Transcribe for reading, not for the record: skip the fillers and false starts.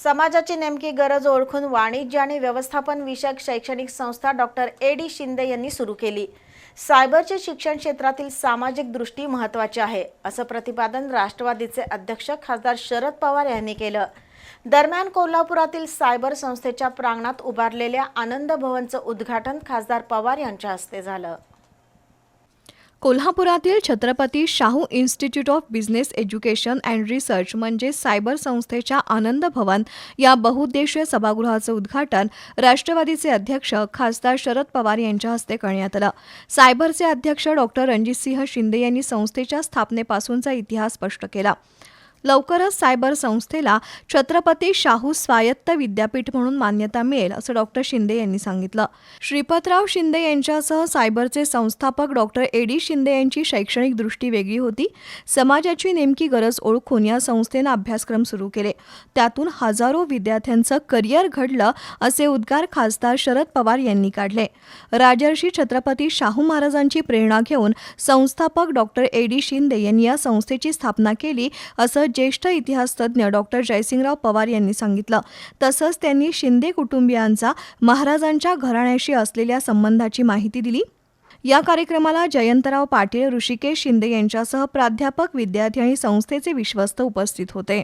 समाजाची नेमकी गरज ओळखून वाणिज्य आणि व्यवस्थापन विषयक शैक्षणिक संस्था डॉक्टर ए.डी. शिंदे यांनी सुरू केली। सायबरचे शिक्षण क्षेत्रातील सामाजिक दृष्टी महत्त्वाची आहे, असं प्रतिपादन राष्ट्रवादीचे अध्यक्ष खासदार शरद पवार यांनी केलं। दरम्यान कोल्हापुरातील सायबर संस्थेच्या प्रांगणात उभारलेल्या आनंद भवनचं उद्घाटन खासदार पवार यांच्या हस्ते झालं। कोल्हापुरातील Chhatrapati Shahu institute of business education and research म्हणजे सायबर संस्थेच्या आनंद भवन या बहुउद्देशीय सभागृहाचं उद्घाटन राष्ट्रवादीचे अध्यक्ष खासदार शरद पवार यांच्या हस्ते करण्यात आलं। सायबरचे अध्यक्ष डॉक्टर रणजितसिंह शिंदे यांनी संस्थेच्या स्थापनेपासूनचा इतिहास स्पष्ट केला। लवकरच सायबर संस्थेला छत्रपती शाहू स्वायत्त विद्यापीठ म्हणून मान्यता मिळेल, असं डॉक्टर शिंदे यांनी सांगितलं। श्रीपतराव शिंदे यांच्यासह सायबरचे संस्थापक डॉक्टर ए.डी. शिंदे यांची शैक्षणिक दृष्टी वेगळी होती। समाजाची नेमकी गरज ओळखून या संस्थेनं अभ्यासक्रम सुरू केले, त्यातून हजारो विद्यार्थ्यांचं करिअर घडलं, असे उद्गार खासदार शरद पवार यांनी काढले। राजर्षी छत्रपती शाहू महाराजांची प्रेरणा घेऊन संस्थापक डॉक्टर ए.डी. शिंदे यांनी या संस्थेची स्थापना केली, असं ज्येष्ठ इतिहासतज्ञ डॉक्टर जयसिंगराव पवार यांनी सांगितलं। तसंच त्यांनी शिंदे कुटुंबियांचा महाराजांच्या घराण्याशी असलेल्या संबंधाची माहिती दिली। या कार्यक्रमाला जयंतराव पाटील, ऋषिकेश शिंदे यांच्यासह प्राध्यापक, विद्यार्थी आणि संस्थेचे विश्वस्त उपस्थित होते।